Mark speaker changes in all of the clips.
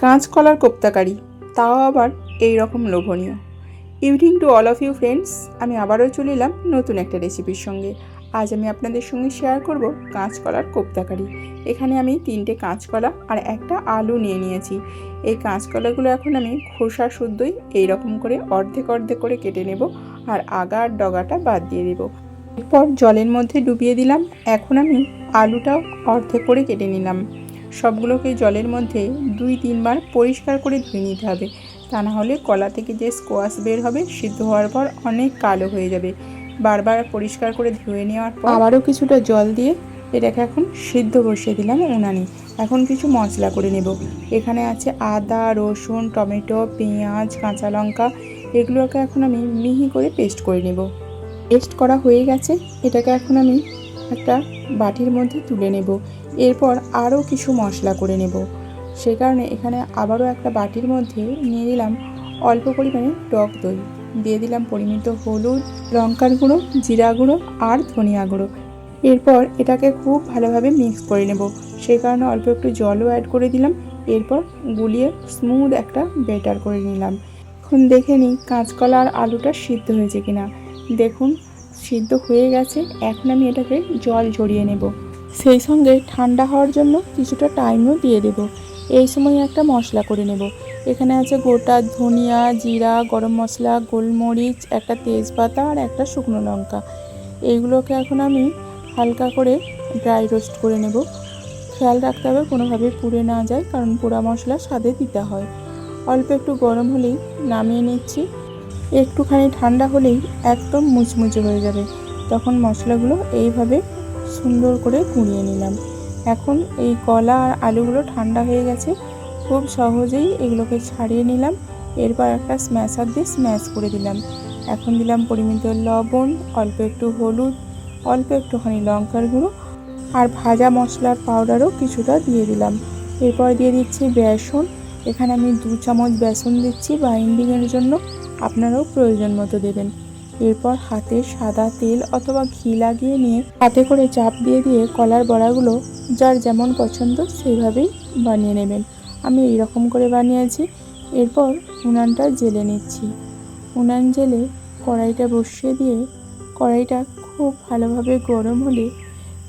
Speaker 1: কাঁচকলার কোপ্তাকারি, তাও আবার এই রকম লোভনীয়। Evening to all of you friends, আমি আবারও চলে এলাম নতুন একটা রেসিপির সঙ্গে। আজ আমি আপনাদের সঙ্গে শেয়ার করব কাঁচকলার কোপ্তাকারি। এখানে আমি 3টে কাঁচকলা আর একটা আলু নিয়ে নিয়েছি। এই কাঁচকলাগুলো এখন আমি খোসা শুদ্ধই এইরকম করে অর্ধেক অর্ধেক করে কেটে নেব আর আগা আর ডগাটা বাদ দিয়ে দেব। এরপর জলের মধ্যে ডুবিয়ে দিলাম। এখন আমি আলুটাও অর্ধেক করে কেটে নিলাম। সবগুলোকে জলের মধ্যে 2-3 বার পরিষ্কার করে ধুয়ে নিতে হবে, তা না হলে কলা থেকে যে স্কোয়াশ বের হবে সিদ্ধ হওয়ার পর অনেক কালো হয়ে যাবে। বারবার পরিষ্কার করে ধুয়ে নেওয়ার পর আবারও কিছুটা জল দিয়ে এটাকে এখন সিদ্ধ বসিয়ে দিলাম উনানে। এখন কিছু মশলা করে নেব। এখানে আছে আদা, রসুন, টমেটো, পেঁয়াজ, কাঁচা লঙ্কা। এগুলোকে এখন আমি মিহি করে পেস্ট করে নেব। পেস্ট করা হয়ে গেছে, এটাকে এখন আমি একটা বাটির মধ্যে তুলে নেব। এরপর আরও কিছু মশলা করে নেব। সেই কারণে এখানে আবারও একটা বাটির মধ্যে নিয়ে নিলাম অল্প পরিমাণে টক দই, দিয়ে দিলাম পরিমিত হলুদ, লঙ্কার গুঁড়ো, জিরা গুঁড়ো আর ধনিয়া গুঁড়ো। এরপর এটাকে খুব ভালোভাবে মিক্স করে নেব। সেই কারণে অল্প একটু জলও অ্যাড করে দিলাম। এরপর গুলিয়ে স্মুথ একটা ব্যাটার করে নিলাম। এখন দেখে নিই কাঁচকলা আর আলুটা সিদ্ধ হয়েছে কিনা। দেখুন সিদ্ধ হয়ে গেছে। এখন আমি এটাকে জল ঝরিয়ে নেব। সেই সঙ্গে ঠান্ডা হওয়ার জন্য কিছুটা টাইমও দিয়ে দেব। এই সময় একটা মশলা করে নেব। এখানে আছে গোটা ধনিয়া, জিরা, গরম মশলা, গোলমরিচ, একটা তেজপাতা আর একটা শুকনো লঙ্কা। এইগুলোকে এখন আমি হালকা করে ড্রাই রোস্ট করে নেব। খেয়াল রাখতে হবে কোনোভাবে পুড়ে না যায়, কারণ পোড়া মশলা স্বাদে দিতে হয়। অল্প একটু গরম হলেই নামিয়ে নিচ্ছি। একটুখানি ঠান্ডা হলেই একদম মুচমুচে হয়ে যাবে। তখন মশলাগুলো এইভাবে সুন্দর করে গুঁড়িয়ে নিলাম। এখন এই কলা আর আলুগুলো ঠান্ডা হয়ে গেছে, খুব সহজেই এগুলোকে ছাড়িয়ে নিলাম। এরপর একটা স্ম্যাশার দিয়ে স্ম্যাশ করে দিলাম। এখন দিলাম পরিমিত লবণ, অল্প একটু হলুদ, অল্প একটুখানি লঙ্কার গুঁড়ো আর ভাজা মশলার পাউডারও কিছুটা দিয়ে দিলাম। এরপর দিয়ে দিচ্ছি বেসন। এখানে আমি 2 চামচ বেসন দিচ্ছি বাইন্ডিংয়ের জন্য, আপনারাও প্রয়োজন মতো দেবেন। এরপর হাতে সাদা তেল অথবা ঘি লাগিয়ে নিয়ে হাতে করে চাপ দিয়ে দিয়ে কলার বড়াগুলো যার যেমন পছন্দ সেইভাবেই বানিয়ে নেবেন। আমি এইরকম করে বানিয়েছি। এরপর উনানটা জেলে নিচ্ছি। উনান জেলে কড়াইটা বসিয়ে দিয়ে কড়াইটা খুব ভালোভাবে গরম হলে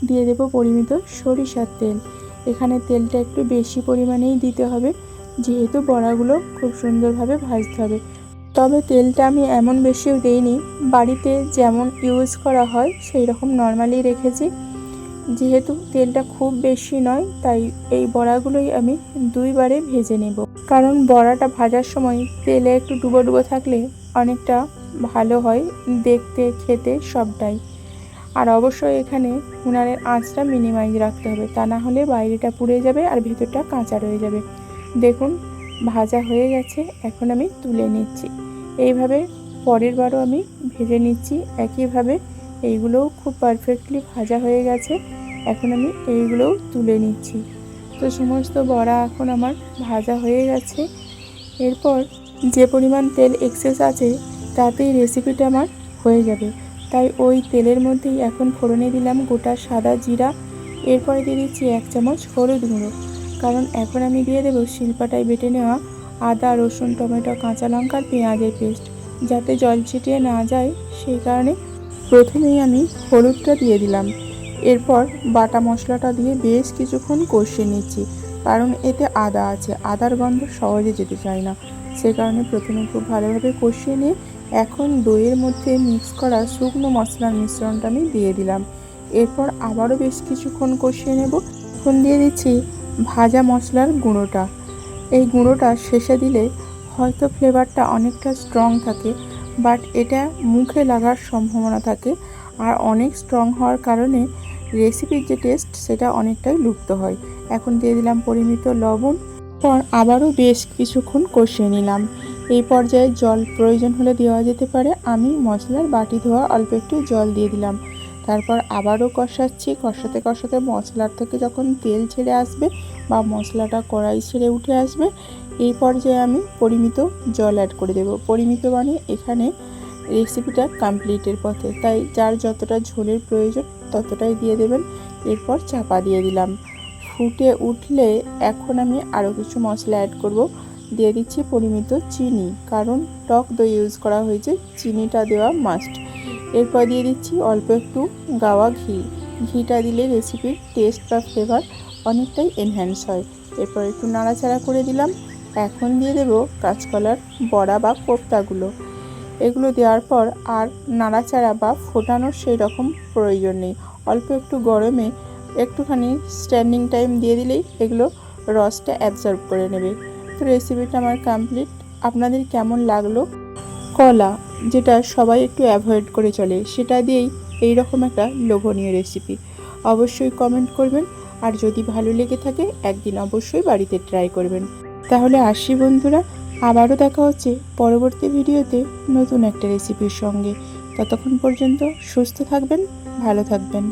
Speaker 1: দিয়ে দেব পরিমিত সরিষার তেল। এখানে তেলটা একটু বেশি পরিমাণেই দিতে হবে, যেহেতু বড়াগুলো খুব সুন্দরভাবে ভাজতে হবে। তবে তেলটা আমি এমন বেশিও দেইনি, বাড়িতে যেমন ইউজ করা হয় সেই রকম নর্মালি রেখেছি। যেহেতু তেলটা খুব বেশি নয়, তাই এই বড়াগুলোই আমি 2 বারে ভেজে নেব। কারণ বড়াটা ভাজার সময় তেলে একটু ডুবো ডুবো থাকলে অনেকটা ভালো হয় দেখতে, খেতে সবটাই। আর অবশ্যই এখানে উনানের আঁচটা মিনিমাইজ রাখতে হবে, তা না হলে বাইরেটা পুড়ে যাবে আর ভেতরটা কাঁচা রয়ে যাবে। দেখুন ভাজা হয়ে গেছে, এখন আমি তুলে নিচ্ছি। এইভাবে পরের বারও আমি ভেজে নিচ্ছি একইভাবে। এইগুলোও খুব পারফেক্টলি ভাজা হয়ে গেছে। এখন আমি এইগুলোও তুলে নিচ্ছি। তো সমস্ত বড়া এখন আমার ভাজা হয়ে গেছে। এরপর যে পরিমাণ তেল এক্সেস আছে তাতেই রেসিপিটা আমার হয়ে যাবে, তাই ওই তেলের মধ্যেই এখন ফোড়নে দিলাম গোটা সাদা জিরা। এরপরে দিয়ে দিচ্ছি 1 চামচ হলুদ গুঁড়ো, কারণ এখন আমি দিয়ে দেবো শিলপাটায় বেটে নেওয়া আদা, রসুন, টমেটো, কাঁচা লঙ্কা আর পেঁয়াজের পেস্ট, যাতে জল ছিটিয়ে না যায় সেই কারণে প্রথমেই আমি হলুদটা দিয়ে দিলাম। এরপর বাটা মশলাটা দিয়ে বেশ কিছুক্ষণ কষিয়ে নিচ্ছি, কারণ এতে আদা আছে, আদার গন্ধ সহজে যেতে চায় না। সে কারণে প্রথমে খুব ভালোভাবে কষিয়ে নিয়ে এখন দইয়ের মধ্যে মিক্স করা শুকনো মশলার মিশ্রণটা আমি দিয়ে দিলাম। এরপর আবারও বেশ কিছুক্ষণ কষিয়ে নেব। এখন দিয়ে দিচ্ছি ভাজা মশলার গুঁড়োটা। এই গুঁড়োটা শেষে দিলে হয়তো ফ্লেভারটা অনেকটা স্ট্রং থাকে, বাট এটা মুখে লাগার সম্ভাবনা থাকে, আর অনেক স্ট্রং হওয়ার কারণে রেসিপির যে টেস্ট সেটা অনেকটাই লুপ্ত হয়। এখন দিয়ে দিলাম পরিমিত লবণ। পর আবারও বেশ কিছুক্ষণ কষিয়ে নিলাম। এই পর্যায়ে জল প্রয়োজন হলে দেওয়া যেতে পারে। আমি মশলার বাটি ধোয়া অল্প একটু জল দিয়ে দিলাম। তারপর আবারও কষাচ্ছি। কষাতে কষাতে মশলার থেকে যখন তেল ছেড়ে আসবে বা মশলাটা কড়াই ছেড়ে উঠে আসবে, এই পর্যায়ে আমি পরিমিত জল অ্যাড করে দেব। পরিমিত মানে এখানে রেসিপিটা কমপ্লিটের পথে, তাই যার যতটা ঝোলের প্রয়োজন ততটাই দিয়ে দেবেন। এরপর চাপা দিয়ে দিলাম। ফুটে উঠলে এখন আমি আরও কিছু মশলা অ্যাড করব। দিয়ে দিচ্ছি পরিমিত চিনি, কারণ টক দই ইউজ করা হয়েছে, চিনিটা দেওয়া মাস্ট। এরপর দিয়ে দিচ্ছি অল্প একটু গাওয়া ঘি। ঘিটা দিলে রেসিপির টেস্ট বা ফ্লেভার অনেকটাই এনহ্যান্স হয়। এরপর একটু নাড়াচাড়া করে দিলাম। এখন দিয়ে দেব কাঁচকলার বড়া বা কোপ্তাগুলো। এগুলো দেওয়ার পর আর নাড়াচাড়া বা ফোটানোর সেই রকম প্রয়োজন নেই। অল্প একটু গরমে একটুখানি স্ট্যান্ডিং টাইম দিয়ে দিলেই এগুলো রসটা অ্যাবজর্ব করে নেবে। তো রেসিপিটা আমার কমপ্লিট। আপনাদের কেমন লাগলো? কলা, যেটা সবাই একটু অ্যাভয়েড করে চলে, সেটা দিয়েই এই রকম একটা লোভনীয় রেসিপি। অবশ্যই কমেন্ট করবেন, আর যদি ভালো লেগে থাকে একদিন অবশ্যই বাড়িতে ট্রাই করবেন। তাহলে আসি বন্ধুরা, আবারও দেখা হচ্ছে পরবর্তী ভিডিওতে নতুন একটা রেসিপির সঙ্গে। ততক্ষণ পর্যন্ত সুস্থ থাকবেন, ভালো থাকবেন।